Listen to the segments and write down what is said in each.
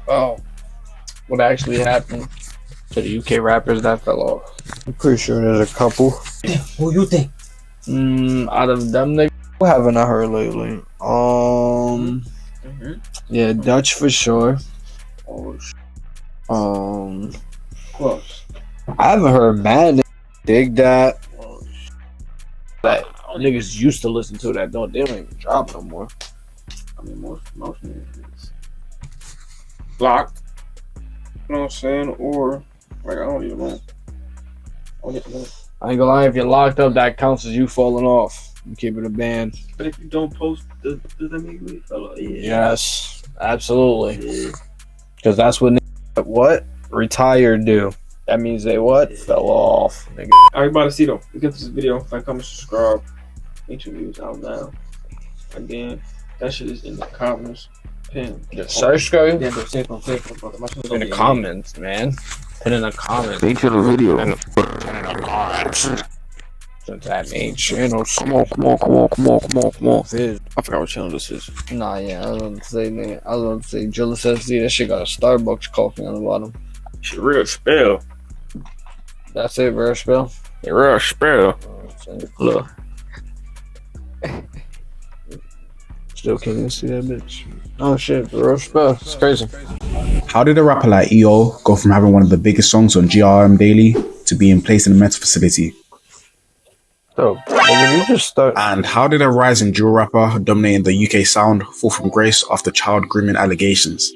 Oh, what actually happened to the UK rappers that fell off? I'm pretty sure there's a couple. Who you think? Out of them niggas, who haven't I heard lately? Yeah, Dutch for sure. Close. I haven't heard Mad Dig That. That niggas used to listen to that. They don't even drop no more. I mean, most niggas blocked. You know what I'm saying? Or like I don't even know. I ain't gonna lie, if you're locked up, that counts as you falling off. You keep it a band. But if you don't post, does that make you fell off? Yeah. Yes, absolutely. Because that's what retired do. That means they fell off. Nigga. Everybody see though. Let's get to this video. Like, comment, subscribe. Interviews out now. Again, that shit is in the comments. Pin. The search screen? Yeah, in the comments, man. Put in the comments. Feature the video. Put in the comments. Since that main channel. Come on. I forgot what channel this is. Nah, yeah, I was gonna say, nigga. I was gonna say Jealous SD. That shit got a Starbucks coffee on the bottom. Shit, real spell. That's it, bro. Spell. Yeah, real spell. Look. Still can't even see that bitch. Oh shit, real spell. It's crazy. How did a rapper like EO go from having one of the biggest songs on GRM Daily to being placed in a mental facility? So, you just start. And how did a rising drill rapper dominating the UK sound fall from grace after child grooming allegations?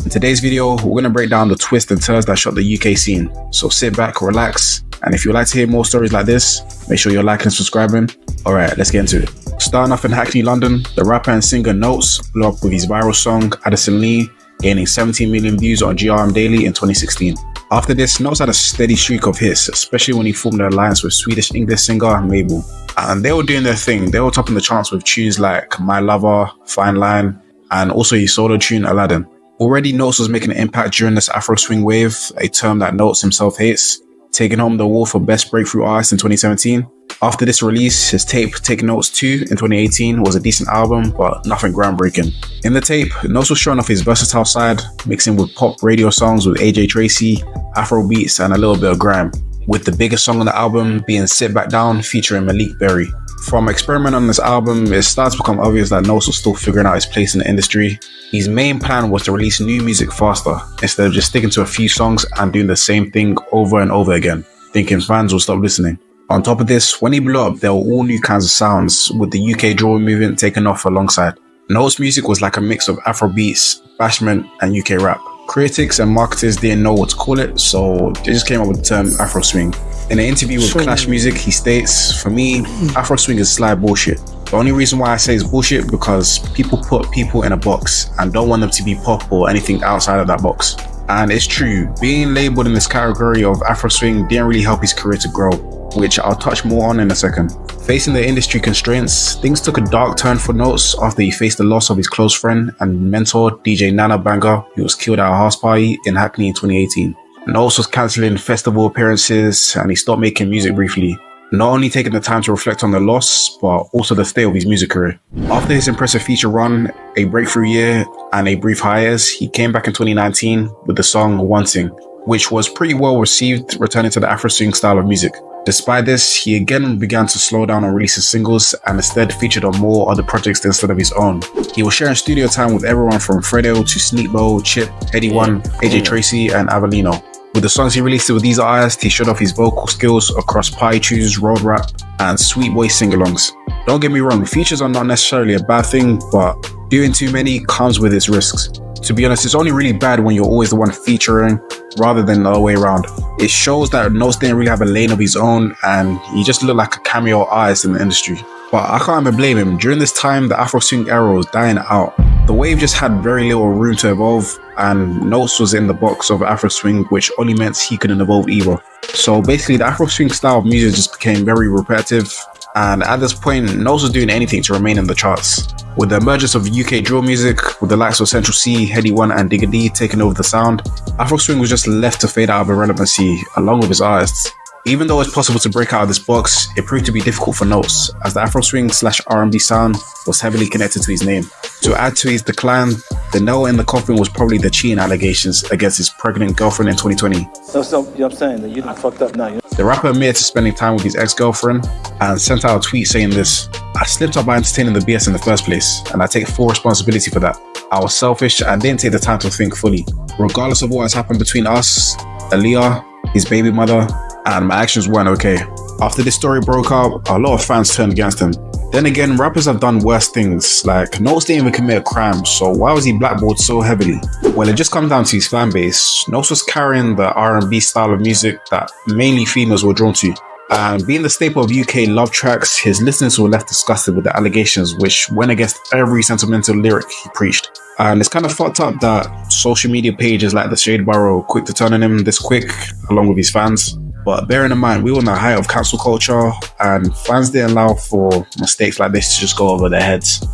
In today's video, we're going to break down the twists and turns that shook the UK scene. So sit back, relax, and if you'd like to hear more stories like this, make sure you're liking and subscribing. Alright, let's get into it. Starting off in Hackney, London, the rapper and singer Notes blew up with his viral song Addison Lee, gaining 17 million views on GRM Daily in 2016. After this, Notes had a steady streak of hits, especially when he formed an alliance with Swedish English singer Mabel. And they were doing their thing. They were topping the charts with tunes like My Lover, Fine Line, and also his solo tune Aladdin. Already, Notes was making an impact during this Afro swing wave, a term that Notes himself hates, taking home the award for Best Breakthrough Artist in 2017. After this release, his tape Taking Notes 2 in 2018 was a decent album, but nothing groundbreaking. In the tape, Notes was showing off his versatile side, mixing with pop radio songs with AJ Tracey, Afro beats, and a little bit of grime, with the biggest song on the album being Sit Back Down featuring Malik Berry. From experimenting on this album, it starts to become obvious that Notes was still figuring out his place in the industry. His main plan was to release new music faster, instead of just sticking to a few songs and doing the same thing over and over again, thinking fans will stop listening. On top of this, when he blew up, there were all new kinds of sounds, with the UK drill movement taking off alongside. Notes' music was like a mix of Afro beats, bashment, and UK rap. Critics and marketers didn't know what to call it, so they just came up with the term Afro swing. In an interview with Clash Music, he states, "For me, Afro swing is sly bullshit. The only reason why I say it's bullshit because people put people in a box and don't want them to be pop or anything outside of that box." And it's true, being labelled in this category of Afro swing didn't really help his career to grow, which I'll touch more on in a second. Facing the industry constraints, things took a dark turn for Notes after he faced the loss of his close friend and mentor DJ Nana Banger, who was killed at a house party in Hackney in 2018. Notes was cancelling festival appearances and he stopped making music briefly, not only taking the time to reflect on the loss, but also the state of his music career. After his impressive feature run, a breakthrough year, and a brief hiatus, he came back in 2019 with the song Wanting, which was pretty well received, returning to the Afro swing style of music. Despite this, he again began to slow down on releasing singles and instead featured on more other projects instead of his own. He was sharing studio time with everyone from Fredo to Sneakbo, Chip, Heady One, AJ Tracey, and Avelino. With the songs he released with these artists, he showed off his vocal skills across party tunes, road rap, and sweet boy sing-alongs. Don't get me wrong, features are not necessarily a bad thing, but doing too many comes with its risks. To be honest, it's only really bad when you're always the one featuring rather than the other way around. It shows that Notes didn't really have a lane of his own and he just looked like a cameo artist in the industry. But I can't even blame him. During this time, the Afro swing era was dying out. The wave just had very little room to evolve and Notes was in the box of Afro swing, which only meant he couldn't evolve either. So basically the Afro swing style of music just became very repetitive, and at this point Notes was doing anything to remain in the charts. With the emergence of UK drill music, with the likes of Central C, Heady One and Digga D taking over the sound, Afro swing was just left to fade out of irrelevancy along with his artists. Even though it's possible to break out of this box, it proved to be difficult for Notes, as the Afro swing / R&B sound was heavily connected to his name. To add to his decline, the nail in the coffin was probably the cheating allegations against his pregnant girlfriend in 2020. So you know what I'm saying? That you done fucked up now. The rapper admitted to spending time with his ex-girlfriend and sent out a tweet saying this: "I slipped up by entertaining the BS in the first place, and I take full responsibility for that. I was selfish and didn't take the time to think fully. Regardless of what has happened between us, Aaliyah, his baby mother, and my actions weren't okay." After this story broke out, a lot of fans turned against him. Then again, rappers have done worse things, like Notes didn't even commit a crime, so why was he blackballed so heavily? Well, it just comes down to his fan base. Notes was carrying the R&B style of music that mainly females were drawn to. And being the staple of UK love tracks, his listeners were left disgusted with the allegations, which went against every sentimental lyric he preached. And it's kind of fucked up that social media pages like the Shade Barrow are quick to turn on him this quick, along with his fans. But bearing in mind, we were in the height of cancel culture, and fans didn't allow for mistakes like this to just go over their heads.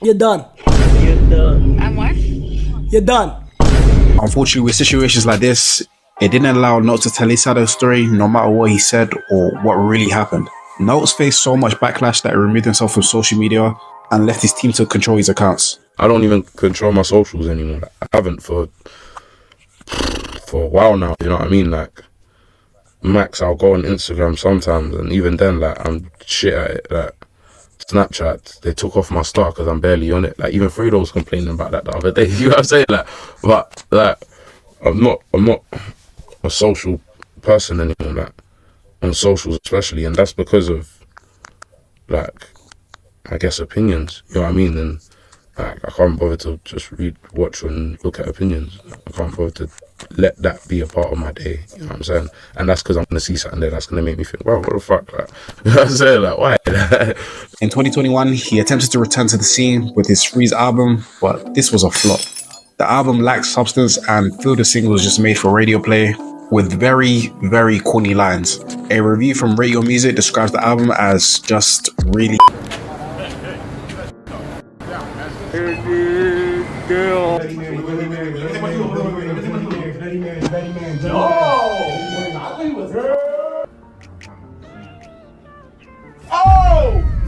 You're done. You're done. I'm what? You're done. Unfortunately, with situations like this, it didn't allow Notes to tell his side of the story, no matter what he said or what really happened. Notes faced so much backlash that he removed himself from social media and left his team to control his accounts. I don't even control my socials anymore. I haven't for a while now, you know what I mean? Like, max, I'll go on Instagram sometimes, and even then, like, I'm shit at it. Like, Snapchat, they took off my star because I'm barely on it. Like, even Fredo was complaining about that the other day. You know what I'm saying? Like, but like, I'm not a social person anymore. Like, on socials especially, and that's because of, like, I guess, opinions. You know what I mean? And like, I can't bother to just read, watch, and look at opinions. I can't bother to let that be a part of my day. You know what I'm saying? And that's because I'm gonna see something there that's gonna make me think, wow, what the fuck? Like, you know what I'm saying? Like, why? In 2021, he attempted to return to the scene with his Freeze album, but this was a flop. The album lacked substance, and few of the singles was just made for radio play with very, very corny lines. A review from Radio Music describes the album as just really.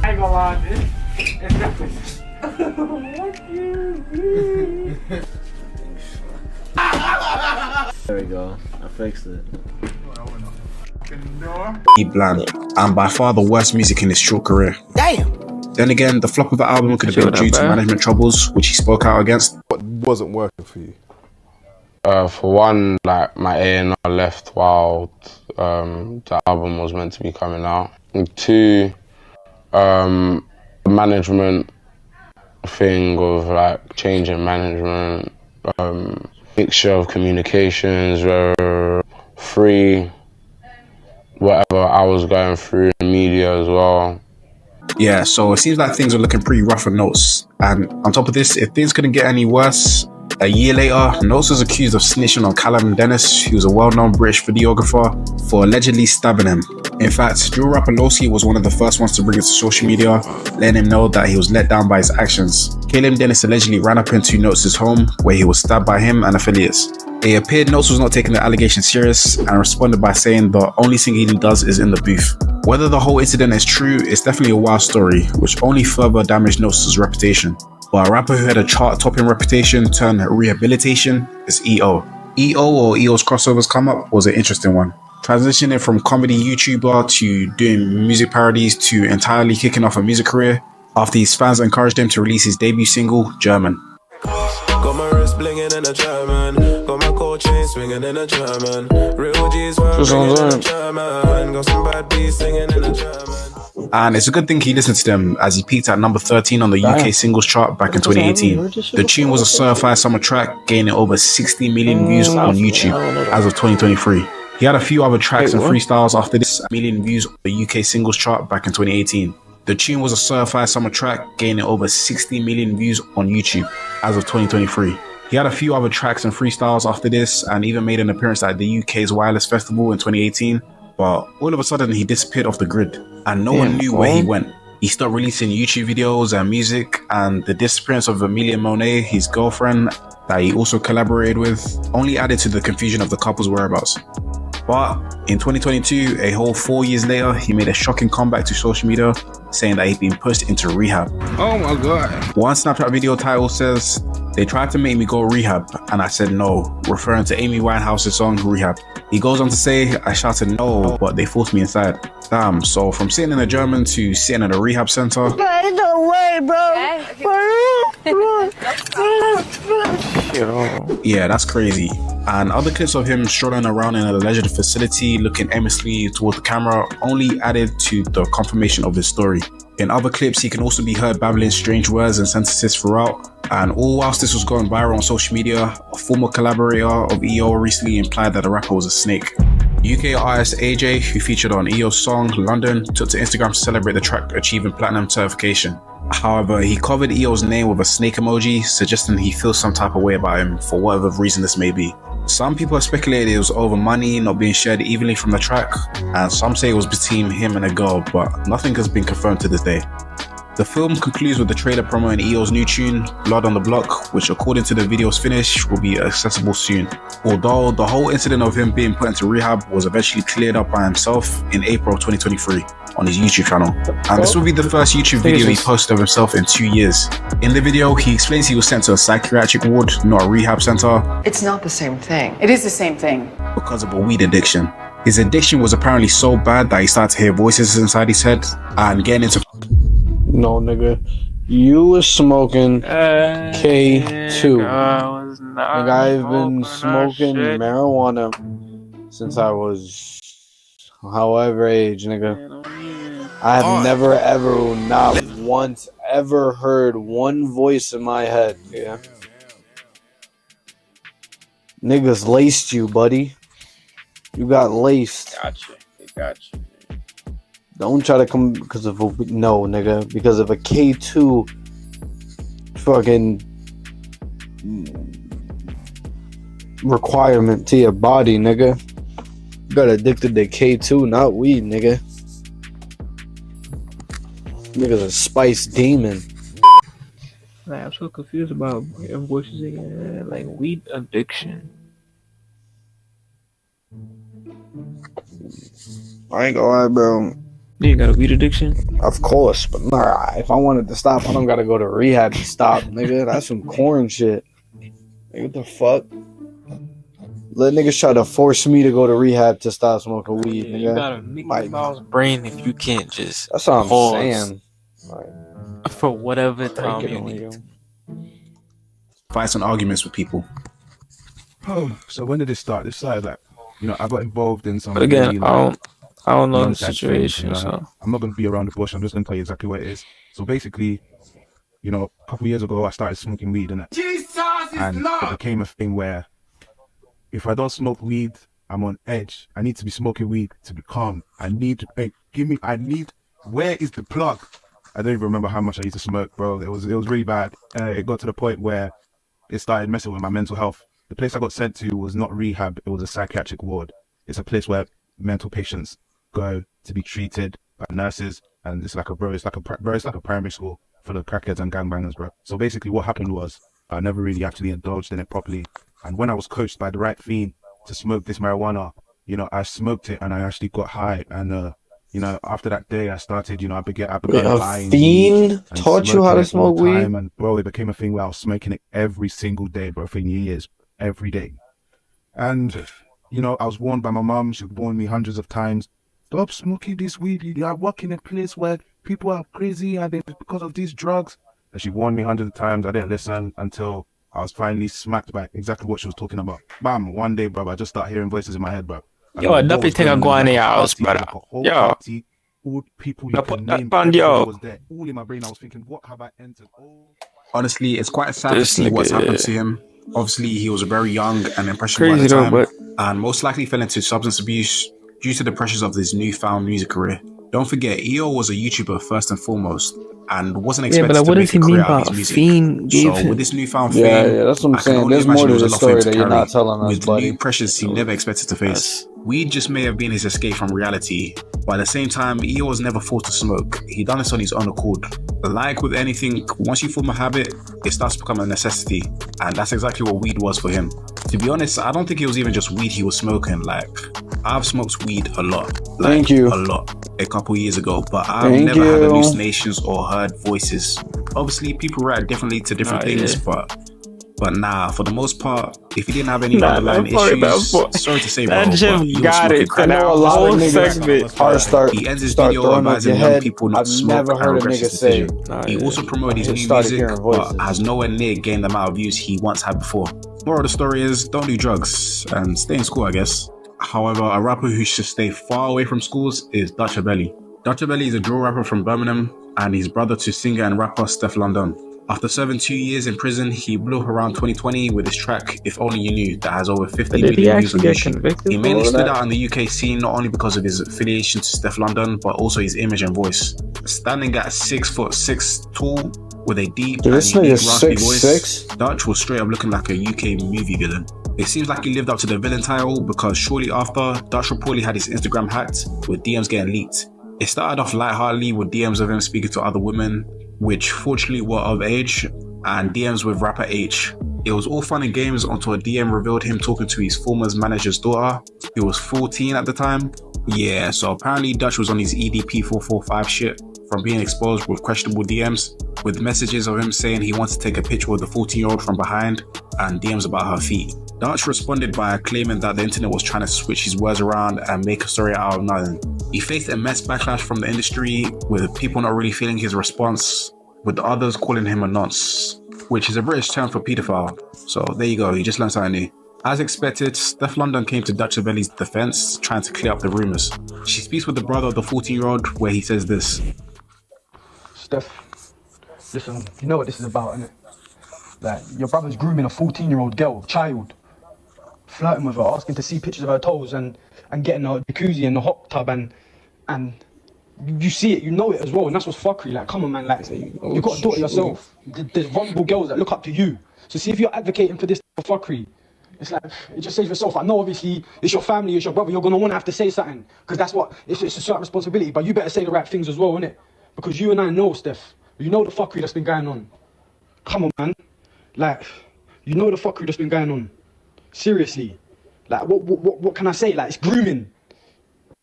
I ain't gonna lie, There we go. I fixed it. Bland, and by far the worst music in his short career. Damn. Then again, the flop of the album could have been due to management troubles, which he spoke out against. What wasn't working for you? For one, like, my A&R left while the album was meant to be coming out. And two, the management thing of, like, changing management, mixture of communications, free, whatever I was going through in media as well. Yeah, so it seems like things are looking pretty rough for Notes. And on top of this, if things couldn't get any worse, a year later, Notes was accused of snitching on Callum Dennis, who was a well-known British videographer, for allegedly stabbing him. In fact, drill rapper Lowski was one of the first ones to bring it to social media, letting him know that he was let down by his actions. Callum Dennis allegedly ran up into Notes' home, where he was stabbed by him and affiliates. It appeared Notes was not taking the allegation serious and responded by saying the only thing he does is in the booth. Whether the whole incident is true, it's definitely a wild story, which only further damaged Notes' reputation. But a rapper who had a chart-topping reputation turned rehabilitation is EO. EO, or EO's crossovers come up, was an interesting one. Transitioning from comedy YouTuber to doing music parodies to entirely kicking off a music career after his fans encouraged him to release his debut single, German. Got my wrist blinging in a German. Got my gold chain swinging in a German. Real G's were bringing in a German. Got some bad beats singing in a German. And it's a good thing he listened to them, as he peaked at number 13 on the UK singles chart back in 2018. The tune was a certified summer track, gaining over 60 million views on YouTube as of 2023. He had a few other tracks and freestyles after this, million views on the UK singles chart back in 2018. The tune was a certified summer track, gaining over 60 million views on YouTube as of 2023. He had a few other tracks and freestyles after this, and even made an appearance at the UK's Wireless Festival in 2018. But all of a sudden, he disappeared off the grid, and no one knew where he went. He stopped releasing YouTube videos and music, and the disappearance of Amelia Monet, his girlfriend, that he also collaborated with, only added to the confusion of the couple's whereabouts. But in 2022, a whole 4 years later, he made a shocking comeback to social media, saying that he'd been pushed into rehab. Oh my god. One Snapchat video title says, "They tried to make me go rehab, and I said no," referring to Amy Winehouse's song Rehab. He goes on to say, "I shouted no, but they forced me inside." Damn, so from sitting in a German to sitting at a rehab center. No way, bro. Yeah, that's crazy. And other clips of him strolling around in an alleged facility looking aimlessly toward the camera only added to the confirmation of his story. In other clips, he can also be heard babbling strange words and sentences throughout. And all whilst this was going viral on social media, a former collaborator of EO recently implied that the rapper was a snake. UK artist AJ, who featured on EO's song London, took to Instagram to celebrate the track achieving platinum certification. However, he covered EO's name with a snake emoji, suggesting he feels some type of way about him for whatever reason this may be. Some people have speculated it was over money not being shared evenly from the track, and some say it was between him and a girl, but nothing has been confirmed to this day. The film concludes with the trailer promoting EO's new tune, Blood on the Block, which according to the video's finish will be accessible soon. Although the whole incident of him being put into rehab was eventually cleared up by himself in April 2023 on his YouTube channel. And this will be the first YouTube video he posted of himself in 2 years. In the video, he explains he was sent to a psychiatric ward, not a rehab center. It's not the same thing. It is the same thing. Because of a weed addiction. His addiction was apparently so bad that he started to hear voices inside his head and getting into... No, nigga. You was smoking K2. Nigga, I've been smoking marijuana since I was however age, nigga. I have never ever, not once, ever heard one voice in my head, yeah. Niggas laced you, buddy. You got laced. Gotcha. Don't try to come because of a, no, nigga, because of a K2 fucking requirement to your body, nigga. You got addicted to K2, not weed, nigga. Nigga's a spice demon. Like, I'm so confused about voices again, like weed addiction. I ain't gonna lie, bro. You got a weed addiction? Of course, but nah, if I wanted to stop, I don't gotta go to rehab to stop, nigga. That's some corn shit. Like, what the fuck? Let niggas try to force me to go to rehab to stop smoking weed, nigga. You got a Mickey Mouse brain if you can't just. That's what I'm saying. Like, for whatever time you need. Fights and arguments with people. Oh, so when did this start? This started like, I got involved in some. But again, really, I don't know the things, situation. So I'm not going to be around the bush. I'm just going to tell you exactly what it is. So basically, a couple years ago, I started smoking weed, and it became a thing where if I don't smoke weed, I'm on edge. I need to be smoking weed to be calm. I need, where is the plug? I don't even remember how much I used to smoke, bro. It was really bad. It got to the point where it started messing with my mental health. The place I got sent to was not rehab. It was a psychiatric ward. It's a place where mental patients go to be treated by nurses, and it's like a primary school for the crackheads and gangbangers, bro. So basically what happened was I never really actually indulged in it properly. And when I was coached by the right fiend to smoke this marijuana, I smoked it and I actually got high. And, after that day, I started, I began a fiend taught you how to smoke weed? And, bro, it became a thing where I was smoking it every single day, bro, for years, every day. And, I was warned by my mom. She warned me hundreds of times. Stop smoking this weed. I work in a place where people are crazy and they because of these drugs. And she warned me hundreds of times. I didn't listen until I was finally smacked by exactly what she was talking about. Bam, one day, bro, I just start hearing voices in my head, bro. Yo, I definitely think I'm going to your house, brother. Yo. All people you can name, was there. All in my brain, I was thinking, what have I entered? Honestly, it's quite sad to see what's happened to him. Obviously, he was very young and impressionable at the time, and most likely fell into substance abuse due to the pressures of his newfound music career. Don't forget, EO was a YouTuber first and foremost, and wasn't expected to make a career out of his music. So with this newfound fame, that's what I'm saying. There's more to the story that you're not telling us, with new pressures he never expected to face. Weed just may have been his escape from reality, but at the same time, EO was never forced to smoke. He done this on his own accord. Like with anything, once you form a habit, it starts to become a necessity, and that's exactly what weed was for him. To be honest, I don't think it was even just weed he was smoking. Like, I've smoked weed a lot. Thank you. A lot. A couple years ago, but I've never had hallucinations or heard voices. Obviously, people react differently to different things, but nah, for the most part, if you didn't have any underlying issues, sorry to say, bro, but you were smoking crack. I know a lot of niggas He ends his video advising young people not to smoke and regrets his decision. He also promoted his new music, but has nowhere near gained the amount of views he once had before. Moral of the story is, don't do drugs and stay in school, I guess. However, a rapper who should stay far away from schools is Dutchavelli. Dutchavelli is a drill rapper from Birmingham and he's brother to singer and rapper steph.etc. After serving 2 years in prison, he blew up around 2020 with his track If Only You Knew that has over 50 million views on YouTube. He mainly stood out in the UK scene not only because of his affiliation to steph.etc, but also his image and voice. Standing at 6'6" tall with a deep and unique raspy voice, Dutch was straight up looking like a UK movie villain. It seems like he lived up to the villain title because shortly after, Dutch reportedly had his Instagram hacked with DMs getting leaked. It started off lightheartedly with DMs of him speaking to other women, which fortunately were of age, and DMs with rapper H. It was all fun and games until a DM revealed him talking to his former manager's daughter, who was 14 at the time. Yeah, so apparently Dutch was on his EDP 445 shit from being exposed with questionable DMs, with messages of him saying he wants to take a picture with the 14-year-old from behind, and DMs about her feet. Dutch responded by claiming that the internet was trying to switch his words around and make a story out of nothing. He faced immense backlash from the industry, with people not really feeling his response, with others calling him a nonce, which is a British term for paedophile. So there you go, you just learned something new. As expected, steph.etc came to Dutchavelli's defense, trying to clear up the rumors. She speaks with the brother of the 14-year-old, where he says this. Steph, listen, you know what this is about, innit? Like, your brother's grooming a 14-year-old girl, child, flirting with her, asking to see pictures of her toes and getting a jacuzzi in the hot tub and you see it, you know it as well, and that's what's fuckery. Like, come on, man, like, you got a daughter yourself. There's vulnerable girls that look up to you. So see if you're advocating for this fuckery, it's like, it just says yourself. I know obviously it's your family, it's your brother, you're gonna wanna have to say something, because that's what, it's a certain responsibility, but you better say the right things as well, innit? Because you and I know, Steph, you know the fuckery that's been going on. Come on, man. Like, you know the fuckery that's been going on. Seriously. Like, what can I say? Like, it's grooming.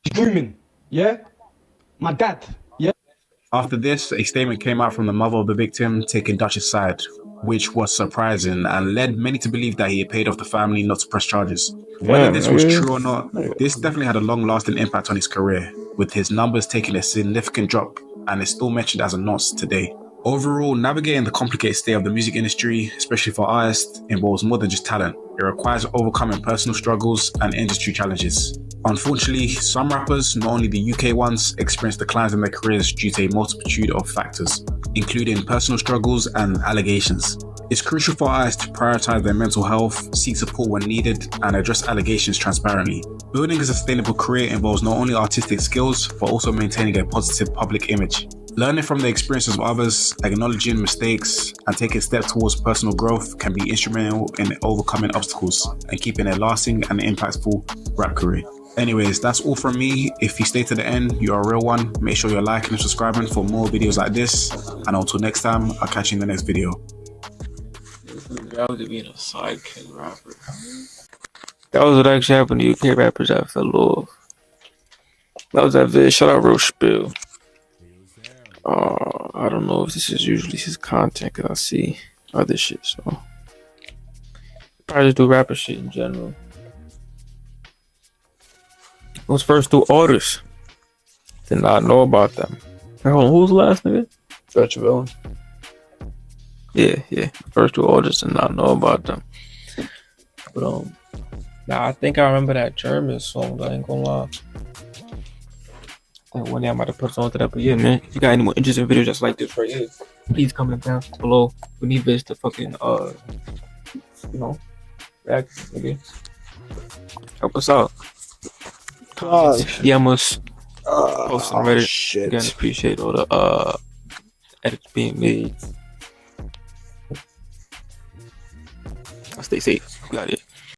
It's grooming. Yeah? My dad. Yeah? After this, a statement came out from the mother of the victim taking Dutch's side, which was surprising and led many to believe that he had paid off the family not to press charges. Whether this was true or not, this definitely had a long-lasting impact on his career, with his numbers taking a significant drop and is still mentioned as a nonce today. Overall, navigating the complicated state of the music industry, especially for artists, involves more than just talent. It requires overcoming personal struggles and industry challenges. Unfortunately, some rappers, not only the UK ones, experience declines in their careers due to a multitude of factors, including personal struggles and allegations. It's crucial for artists to prioritize their mental health, seek support when needed, and address allegations transparently. Building a sustainable career involves not only artistic skills, but also maintaining a positive public image. Learning from the experiences of others, acknowledging mistakes, and taking steps towards personal growth can be instrumental in overcoming obstacles and keeping a lasting and impactful rap career. Anyways, that's all from me. If you stay to the end, you're a real one. Make sure you're liking and subscribing for more videos like this. And until next time, I'll catch you in the next video. That was being a sidekick rapper. That was what actually happened to UK rappers that fell off. That was that vid. Shout out Real Spill. I don't know if this is usually his content, because I see other shit, so I just do rapper shit in general. Those first two artists, did not know about them. Hey, hold on, who was the last nigga? Dutchavelli. Yeah. First two artists did not know about them. But now I think I remember that German song. I ain't gonna lie. I think one day I might have put something to that. But yeah, man, if you got any more interesting videos just like this right here, please comment down below. We need this to fucking react, nigga. Help us out. DM us. Post on Reddit. Shit. Again, appreciate all the edits being made. Stay safe. We got it.